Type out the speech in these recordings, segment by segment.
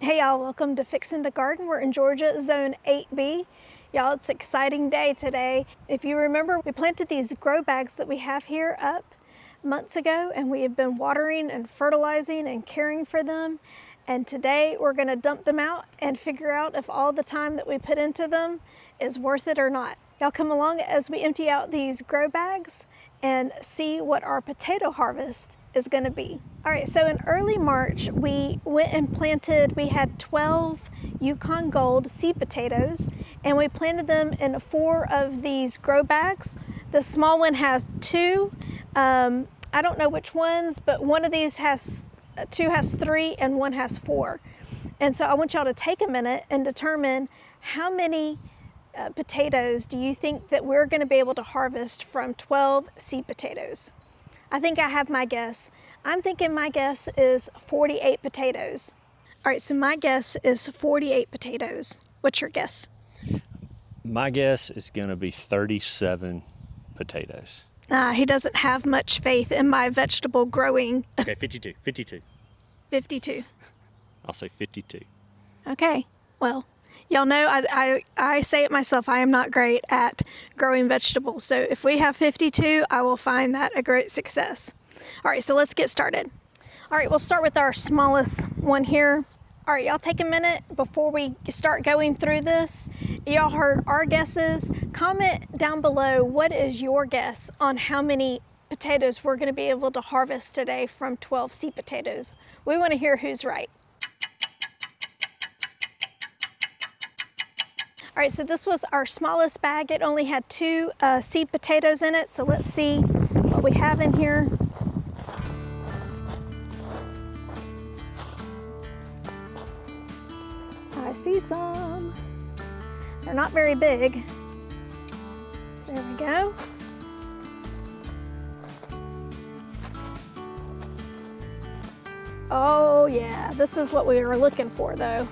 Hey y'all, welcome to Fixin the Garden. We're in Georgia, Zone 8B. Y'all, it's an exciting day today. If you remember, we planted these grow bags that we have here up months ago, and we have been watering and fertilizing and caring for them. And today we're gonna dump them out and figure out if all the time that we put into them is worth it or not. Y'all come along as we empty out these grow bags and see what our potato harvest is gonna be. All right, so in early March, we went and planted, we had 12 Yukon Gold seed potatoes, and we planted them in 4 of these grow bags. The small one has 2. I don't know which ones, but one of these has 2 has 3 and 1 has 4. And so I want y'all to take a minute and determine how many potatoes do you think that we're gonna be able to harvest from 12 seed potatoes? I think I have my guess. I'm thinking my guess is 48 potatoes. All right, so my guess is 48 potatoes. What's your guess? My guess is gonna be 37 potatoes. He doesn't have much faith in my vegetable growing. Okay, 52. 52. I'll say 52. Okay, well, y'all know I say it myself, I am not great at growing vegetables. So if we have 52, I will find that a great success. All right, so let's get started. All right, we'll start with our smallest one here. All right, y'all take a minute before we start going through this. Y'all heard our guesses. Comment down below, what is your guess on how many potatoes we're gonna be able to harvest today from 12 seed potatoes? We wanna hear who's right. All right, so this was our smallest bag. It only had 2 seed potatoes in it. So let's see what we have in here. I see some. They're not very big. So there we go. Oh yeah, this is what we were looking for though.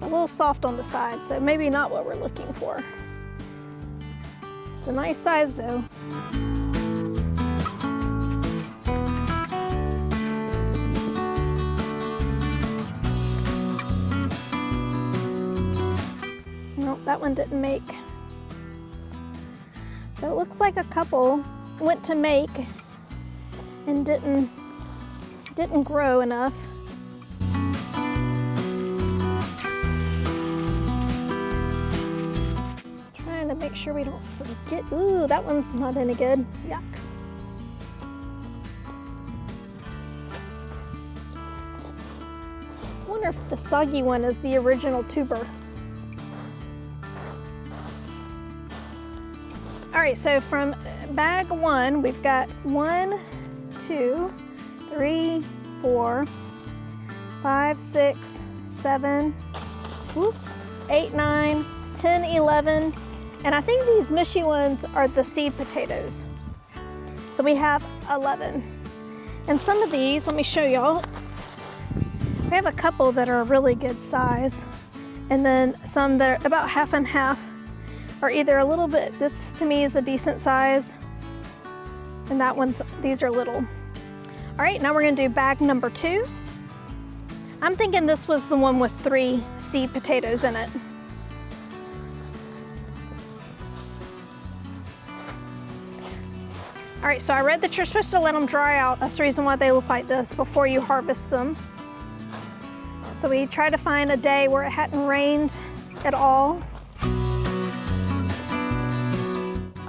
A little soft on the side, so maybe not what we're looking for. It's a nice size though. Nope, that one didn't make. So it looks like a couple went to make and didn't grow enough. To make sure we don't forget. Ooh, that one's not any good. Yuck. I wonder if the soggy one is the original tuber. All right, so from bag 1, we've got 1, 2, 3, 4, 5, 6, 7, 8, 9, 10, 11. And I think these mushy ones are the seed potatoes. So we have 11. And some of these, let me show y'all. We have a couple that are a really good size. And then some that are about half and half are either a little bit, this to me is a decent size. And that one's, these are little. All right, now we're gonna do bag number 2. I'm thinking this was the one with 3 seed potatoes in it. All right, so I read that you're supposed to let them dry out. That's the reason why they look like this before you harvest them. So we try to find a day where it hadn't rained at all.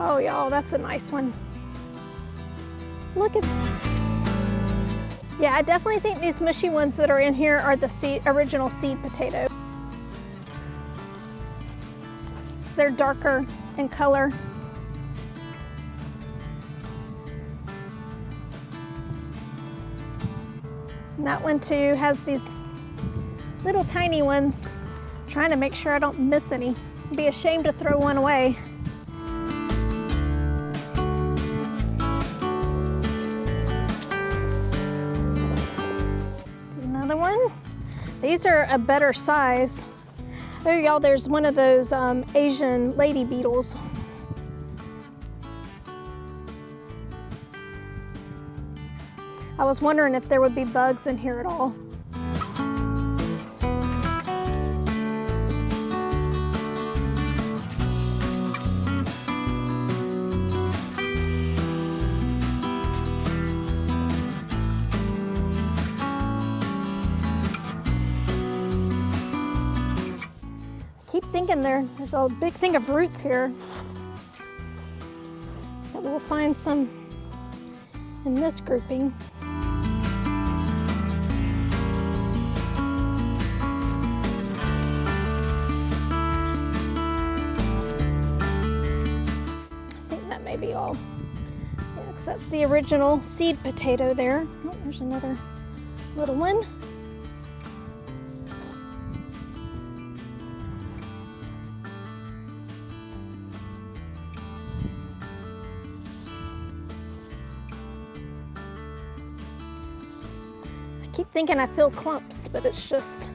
Oh, y'all, that's a nice one. Look at that. Yeah, I definitely think these mushy ones that are in here are the original seed potato. So they're darker in color. And that one too has these little tiny ones. I'm trying to make sure I don't miss any. I'd be ashamed to throw one away. Another one. These are a better size. Oh y'all, there's one of those Asian lady beetles. I was wondering if there would be bugs in here at all. Keep thinking there's a big thing of roots here. That we'll find some in this grouping. I think that may be all. Yeah, 'cause that's the original seed potato there. Oh, there's another little one. I keep thinking I feel clumps, but it's just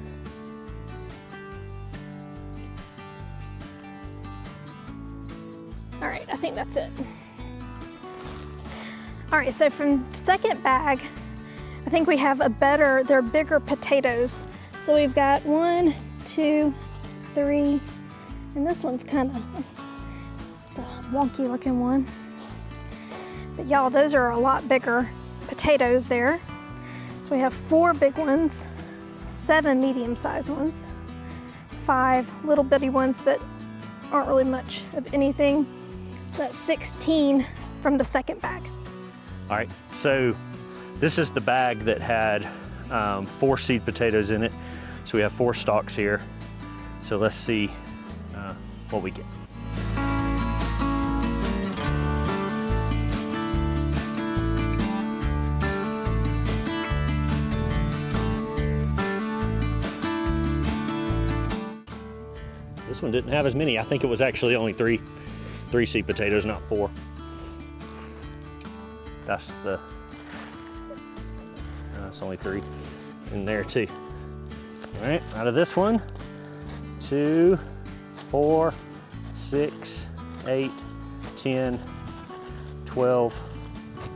all right. I think that's it. All right, so from the second bag, I think we have they're bigger potatoes. So we've got 1, 2, 3, and this one's it's a wonky looking one. But y'all, those are a lot bigger potatoes there. So we have 4 big ones, 7 medium-sized ones, 5 little bitty ones that aren't really much of anything. So that's 16 from the second bag. All right, so this is the bag that had 4 seed potatoes in it. So we have 4 stalks here. So let's see what we get. This one didn't have as many. I think it was actually only three seed potatoes, not 4. That's only 3 in there too. All right, out of this one, 2, 4, 6, 8, 10, 12,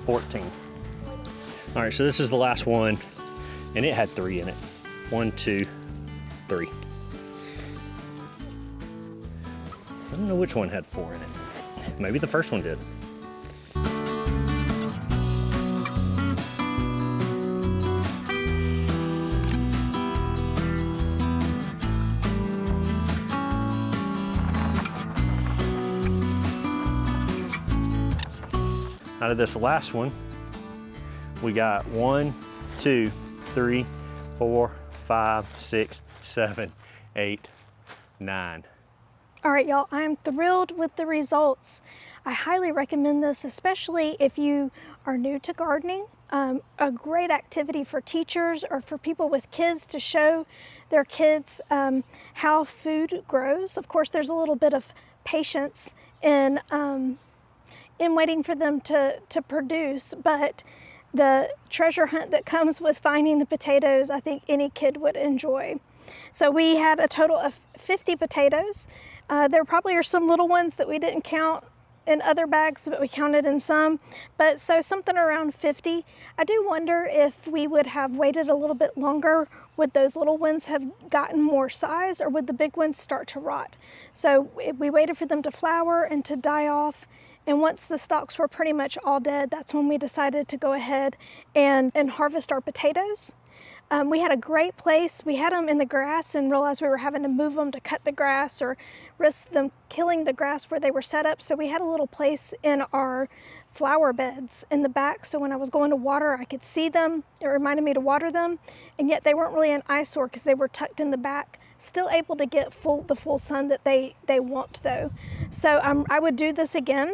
14. All right, so this is the last one, and it had 3 in it. 1, 2, 3. I don't know which one had 4 in it. Maybe the first one did. Out of this last one, we got 1, 2, 3, 4, 5, 6, 7, 8, 9. All right, y'all, I'm thrilled with the results. I highly recommend this, especially if you are new to gardening. A great activity for teachers or for people with kids to show their kids how food grows. Of course, there's a little bit of patience in waiting for them to produce, but the treasure hunt that comes with finding the potatoes, I think any kid would enjoy. So we had a total of 50 potatoes. There probably are some little ones that we didn't count in other bags, but we counted in some. But so something around 50. I do wonder if we would have waited a little bit longer, would those little ones have gotten more size, or would the big ones start to rot? So we waited for them to flower and to die off. And once the stalks were pretty much all dead, that's when we decided to go ahead and harvest our potatoes. We had a great place. We had them in the grass and realized we were having to move them to cut the grass or risk them killing the grass where they were set up. So we had a little place in our flower beds in the back. So when I was going to water, I could see them. It reminded me to water them. And yet they weren't really an eyesore because they were tucked in the back. Still able to get the full sun that they want though. So I would do this again.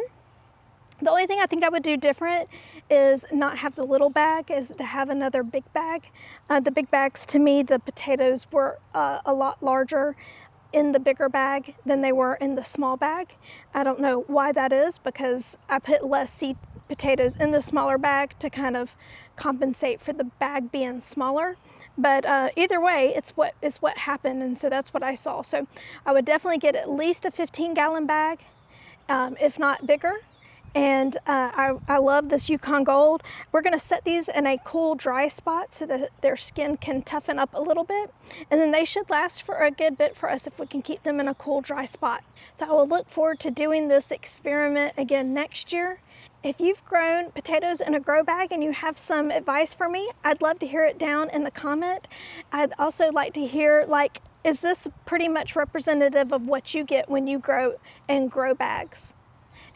The only thing I think I would do different is not have the little bag, is to have another big bag. The big bags, to me, the potatoes were a lot larger in the bigger bag than they were in the small bag. I don't know why that is, because I put less seed potatoes in the smaller bag to kind of compensate for the bag being smaller. But either way, it's what happened, and so that's what I saw. So I would definitely get at least a 15-gallon bag, if not bigger. And I love this Yukon Gold. We're gonna set these in a cool, dry spot so that their skin can toughen up a little bit. And then they should last for a good bit for us if we can keep them in a cool, dry spot. So I will look forward to doing this experiment again next year. If you've grown potatoes in a grow bag and you have some advice for me, I'd love to hear it down in the comment. I'd also like to hear, like, is this pretty much representative of what you get when you grow in grow bags?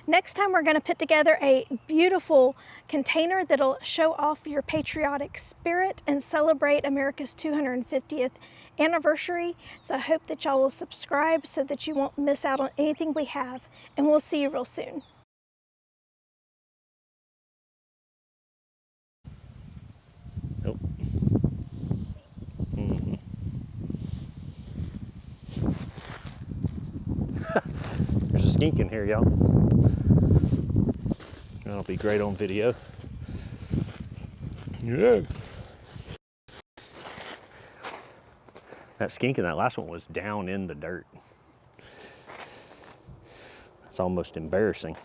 Next time we're going to put together a beautiful container that'll show off your patriotic spirit and celebrate America's 250th anniversary. So I hope that y'all will subscribe so that you won't miss out on anything we have. And we'll see you real soon. Nope. Mm-hmm. There's a skink in here, y'all. That'll be great on video. Yeah. That skink in that last one was down in the dirt. It's almost embarrassing.